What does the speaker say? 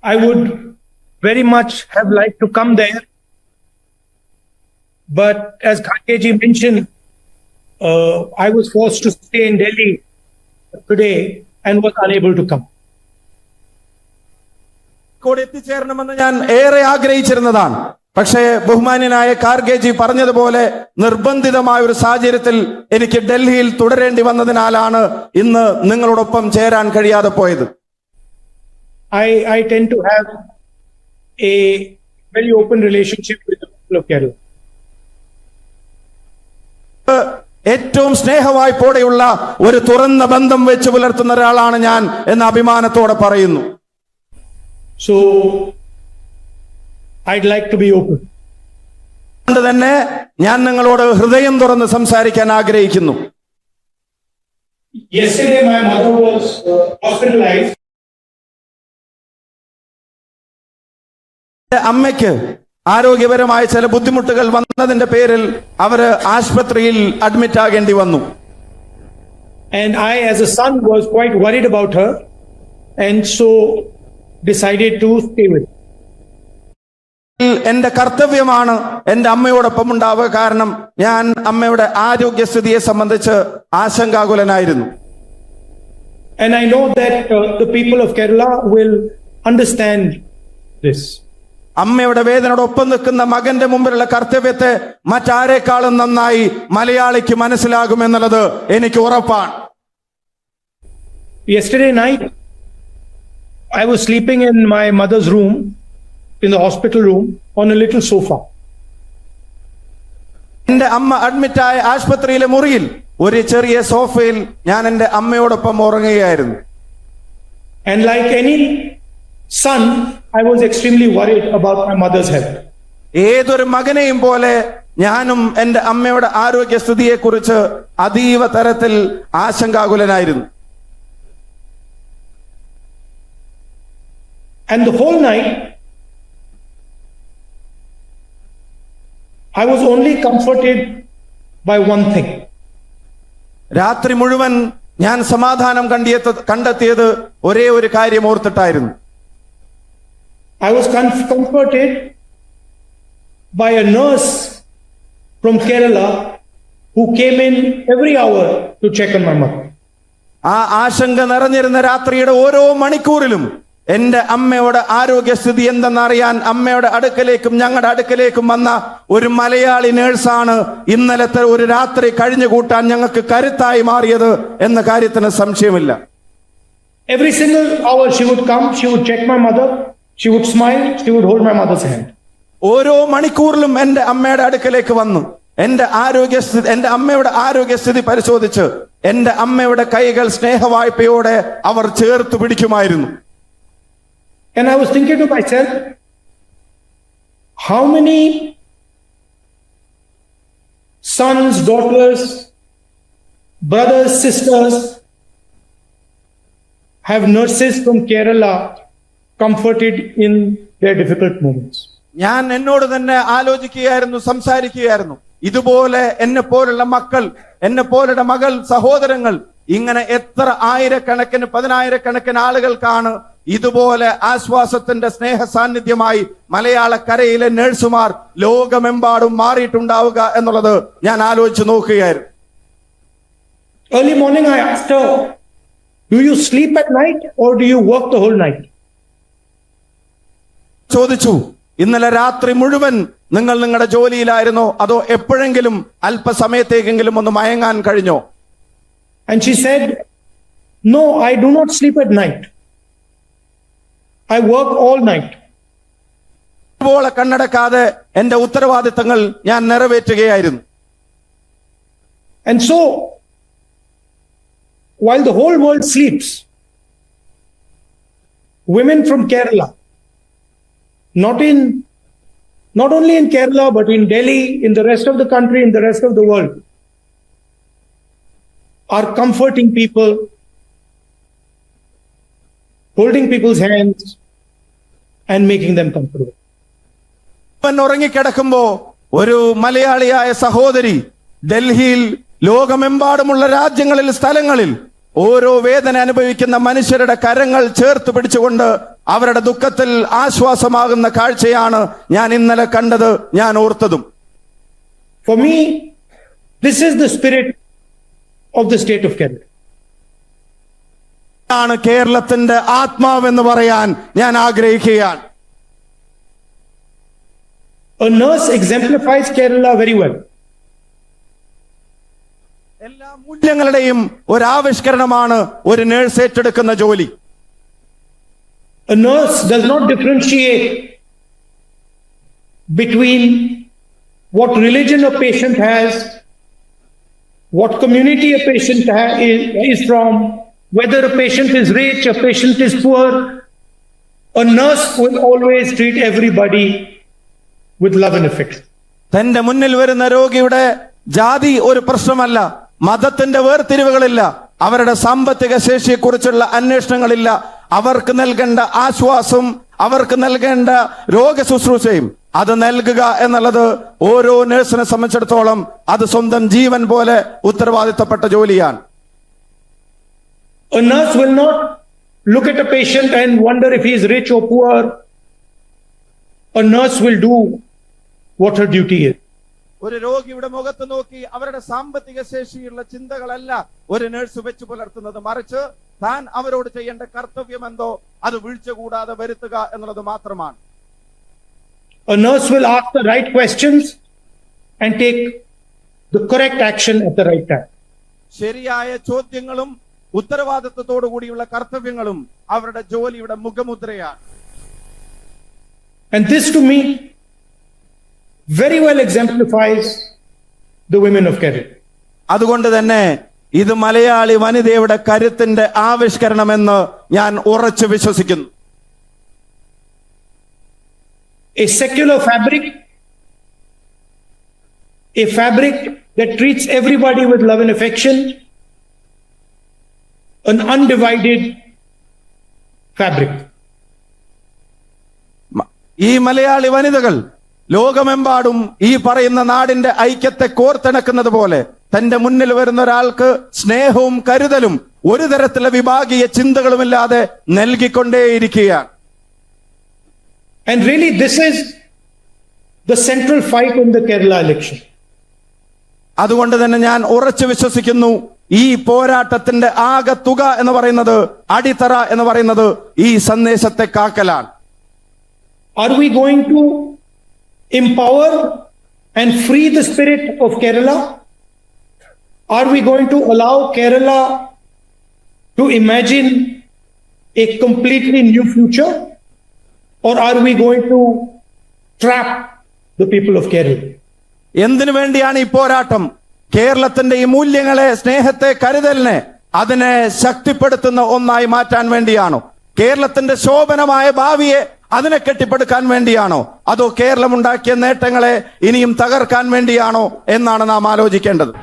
I would very much have liked to come there. But as Khanteji mentioned, I was forced to stay in Delhi today and was unable to come. എത്തിച്ചേരണമെന്ന് ഞാൻ ഏറെ ആഗ്രഹിച്ചിരുന്നതാണ്. പക്ഷേ ബഹുമാന്യനായ ഖാർഗെജി പറഞ്ഞതുപോലെ നിർബന്ധിതമായ ഒരു സാഹചര്യത്തിൽ എനിക്ക് ഡൽഹിയിൽ തുടരേണ്ടി വന്നതിനാലാണ് ഇന്ന് നിങ്ങളോടൊപ്പം ചേരാൻ കഴിയാതെ പോയത്. I tend to have a very open relationship with the people of Kerala. ഏറ്റവും സ്നേഹവായ്പോടെയുള്ള ഒരു തുറന്ന ബന്ധം വെച്ച് പുലർത്തുന്ന ഒരാളാണ് ഞാൻ എന്ന അഭിമാനത്തോടെ പറയുന്നു. So I'd like to be open. അതുകൊണ്ട് തന്നെ ഞാൻ നിങ്ങളോട് ഹൃദയം തുറന്ന് സംസാരിക്കാൻ ആഗ്രഹിക്കുന്നു. Yesterday my mother was hospitalized. അമ്മയ്ക്ക് ആരോഗ്യപരമായ ചില ബുദ്ധിമുട്ടുകൾ വന്നതിന്റെ പേരിൽ അവര് ആശുപത്രിയിൽ അഡ്മിറ്റ് ആകേണ്ടി വന്നു. And I as a son was quite worried about her and so decided to stay with her. എന്റെ കർത്തവ്യമാണ് എന്റെ അമ്മയോടൊപ്പം ഉണ്ടാവുക. കാരണം ഞാൻ അമ്മയുടെ ആരോഗ്യസ്ഥിതിയെ സംബന്ധിച്ച് ആശങ്കാകുലനായിരുന്നു. And I know that the people of Kerala will understand this. അമ്മയുടെ വേദനയോടൊപ്പം നിൽക്കുന്ന മകന്റെ മുമ്പിലുള്ള കർത്തവ്യത്തെ മറ്റാരെക്കാളും നന്നായി മലയാളിക്ക് മനസ്സിലാകുമെന്നുള്ളത് എനിക്ക് ഉറപ്പാണ്. Yesterday night I was sleeping in my mother's room, in the hospital room, on a little sofa. എന്റെ അമ്മ അഡ്മിറ്റായ ആശുപത്രിയിലെ മുറിയിൽ ഒരു ചെറിയ സോഫയിൽ ഞാൻ എന്റെ അമ്മയോടൊപ്പം ഉറങ്ങുകയായിരുന്നു. And like any son, I was extremely worried about my mother's health. ഏതൊരു മകനെയും പോലെ ഞാനും എന്റെ അമ്മയുടെ ആരോഗ്യസ്ഥിതിയെ കുറിച്ച് അതീവ തരത്തിൽ ആശങ്കാകുലനായിരുന്നു. And the whole night I was only comforted by one thing. രാത്രി മുഴുവൻ ഞാൻ സമാധാനം കണ്ടെത്തിയത് ഒരേ ഒരു കാര്യം ഓർത്തിട്ടായിരുന്നു. I was comforted by a nurse from Kerala who came in every hour to check on my mother. ആ ആശങ്ക നിറഞ്ഞിരുന്ന രാത്രിയുടെ ഓരോ മണിക്കൂറിലും എന്റെ അമ്മയുടെ ആരോഗ്യസ്ഥിതി എന്തെന്നറിയാൻ അമ്മയുടെ അടുക്കലേക്കും ഞങ്ങളുടെ അടുക്കലേക്കും വന്ന ഒരു മലയാളി നേഴ്സാണ് ഇന്നലത്തെ ഒരു രാത്രി കഴിഞ്ഞു കൂട്ടാൻ ഞങ്ങൾക്ക് കരുത്തായി മാറിയത് എന്ന കാര്യത്തിന് സംശയമില്ല. Every single hour she would come, she would check my mother, she would smile, she would hold my mother's hand. ഓരോ മണിക്കൂറിലും എന്റെ അമ്മയുടെ അടുക്കലേക്ക് വന്നു എന്റെ അമ്മയുടെ ആരോഗ്യസ്ഥിതി പരിശോധിച്ച് എന്റെ അമ്മയുടെ കൈകൾ സ്നേഹവായ്പയോടെ അവർ ചേർത്ത് പിടിക്കുമായിരുന്നു. And I was thinking to myself, how many sons, daughters, brothers, sisters have nurses from Kerala comforted in their difficult moments? ഞാൻ എന്നോട് തന്നെ ആലോചിക്കുകയായിരുന്നു, സംസാരിക്കുകയായിരുന്നു. ഇതുപോലെ എന്നെ പോലുള്ള മക്കൾ, എന്നെ പോലുള്ള മകൾ, സഹോദരങ്ങൾ ഇങ്ങനെ എത്ര ആയിരക്കണക്കിന് പതിനായിരക്കണക്കിന് ആളുകൾക്കാണ് ഇതുപോലെ ആശ്വാസത്തിന്റെ സ്നേഹ സാന്നിധ്യമായി മലയാളക്കരയിലെ നഴ്സുമാർ ലോകമെമ്പാടും മാറിയിട്ടുണ്ടാവുക എന്നുള്ളത് ഞാൻ ആലോചിച്ച് നോക്കുകയായിരുന്നു. Early morning I asked her, do you sleep at night or do you work the whole night? ചോദിച്ചു, ഇന്നലെ രാത്രി മുഴുവൻ നിങ്ങൾ നിങ്ങളുടെ ജോലിയിലായിരുന്നോ അതോ എപ്പോഴെങ്കിലും അല്പസമയത്തേക്കെങ്കിലും ഒന്ന് മയങ്ങാൻ കഴിഞ്ഞോ? And she said, no, I do not sleep at night. I work all night. കണ്ണടക്കാതെ എന്റെ ഉത്തരവാദിത്തങ്ങൾ ഞാൻ നിറവേറ്റുകയായിരുന്നു. And so, while the whole world sleeps, women from Kerala, not only in Kerala, but in Delhi, in the rest of the country, in the rest of the world, are comforting people, holding people's hands and making them comfortable. ഉറങ്ങിക്കിടക്കുമ്പോ ഒരു മലയാളിയായ സഹോദരി ഡൽഹിയിൽ ലോകമെമ്പാടുമുള്ള രാജ്യങ്ങളിൽ, സ്ഥലങ്ങളിൽ ഓരോ വേദന അനുഭവിക്കുന്ന മനുഷ്യരുടെ കരങ്ങൾ ചേർത്ത് പിടിച്ചുകൊണ്ട് അവരുടെ ദുഃഖത്തിൽ ആശ്വാസമാകുന്ന കാഴ്ചയാണ് ഞാൻ ഇന്നലെ കണ്ടത്, ഞാൻ ഓർത്തതും. For me, this is the spirit of the state of Kerala. ആണ് കേരളത്തിന്റെ ആത്മാവെന്ന് പറയാൻ ഞാൻ ആഗ്രഹിക്കുകയാണ്. A nurse exemplifies Kerala very well. എല്ലാ മൂല്യങ്ങളുടെയും ഒരാവിഷ്കരണമാണ് ഒരു നേഴ്സ് ഏറ്റെടുക്കുന്ന ജോലി. A nurse does not differentiate between what religion a patient has, what community a patient is from, whether a patient is rich, a patient is poor. A nurse will always treat everybody with love and affection. തന്റെ മുന്നിൽ വരുന്ന രോഗിയുടെ ജാതി ഒരു പ്രശ്നമല്ല, മതത്തിന്റെ വേർതിരിവുകളില്ല, അവരുടെ സാമ്പത്തിക ശേഷിയെക്കുറിച്ചുള്ള അന്വേഷണങ്ങളില്ല. അവർക്ക് നൽകേണ്ട ആശ്വാസവും അവർക്ക് നൽകേണ്ട രോഗശുശ്രൂഷയും അത് നൽകുക എന്നുള്ളത് ഓരോ നഴ്സിനെ സംബന്ധിച്ചിടത്തോളം അത് സ്വന്തം ജീവൻ പോലെ ഉത്തരവാദിത്തപ്പെട്ട ജോലിയാണ്. A nurse will not look at a patient and wonder if he is rich or poor. A nurse will do what her duty is. ഒരു രോഗിയുടെ മുഖത്ത് നോക്കി അവരുടെ സാമ്പത്തിക ശേഷിയുള്ള ചിന്തകളല്ല ഒരു നഴ്സ് വെച്ച് പുലർത്തുന്നത്, മറിച്ച് താൻ അവരോട് ചെയ്യേണ്ട കർത്തവ്യം എന്തോ അത് വീഴ്ച കൂടാതെ വരുത്തുക എന്നുള്ളത് മാത്രമാണ്. A nurse will ask the right questions and take the correct action at the right time. ശരിയായ ചോദ്യങ്ങളും ഉത്തരവാദിത്വത്തോടു കൂടിയുള്ള കർത്തവ്യങ്ങളും അവരുടെ ജോലിയുടെ മുഖമുദ്രയാണ്. And this to me very well exemplifies the women of Kerala. അതുകൊണ്ട് തന്നെ ഇത് മലയാളി വനിതയുടെ കരുത്തിന്റെ ആവിഷ്കരണമെന്ന് ഞാൻ ഉറച്ചു വിശ്വസിക്കുന്നു. A secular fabric, a fabric that treats everybody with love and affection, an undivided fabric. ഈ മലയാളി വനിതകൾ ലോകമെമ്പാടും ഈ പറയുന്ന നാടിന്റെ ഐക്യത്തെ കോർത്തിണക്കുന്നത് പോലെ തന്റെ മുന്നിൽ വരുന്ന ഒരാൾക്ക് സ്നേഹവും കരുതലും ഒരു തരത്തിലുള്ള വിഭാഗീയ ചിന്തകളുമില്ലാതെ നൽകിക്കൊണ്ടേയിരിക്കുകയാണ്. And really this is the central fight in the Kerala election. അതുകൊണ്ട് തന്നെ ഞാൻ ഉറച്ചു വിശ്വസിക്കുന്നു ഈ പോരാട്ടത്തിന്റെ ആകെ തുക എന്ന് പറയുന്നത്, അടിത്തറ എന്ന് പറയുന്നത് ഈ സന്ദേശത്തെ കാക്കലാണ്. Are we going to empower and free the spirit of Kerala? Are we going to allow Kerala to imagine a completely new future? Or are we going to trap the people of Kerala? എന്തിനു വേണ്ടിയാണ് ഈ പോരാട്ടം? കേരളത്തിന്റെ ഈ മൂല്യങ്ങളെ, സ്നേഹത്തെ, കരുതലിനെ അതിനെ ശക്തിപ്പെടുത്തുന്ന ഒന്നായി മാറ്റാൻ വേണ്ടിയാണോ? കേരളത്തിന്റെ ശോഭനമായ ഭാവിയെ അതിനെ കെട്ടിപ്പടുക്കാൻ വേണ്ടിയാണോ? അതോ കേരളം ഉണ്ടാക്കിയ നേട്ടങ്ങളെ ഇനിയും തകർക്കാൻ വേണ്ടിയാണോ എന്നാണ് നാം ആലോചിക്കേണ്ടത്.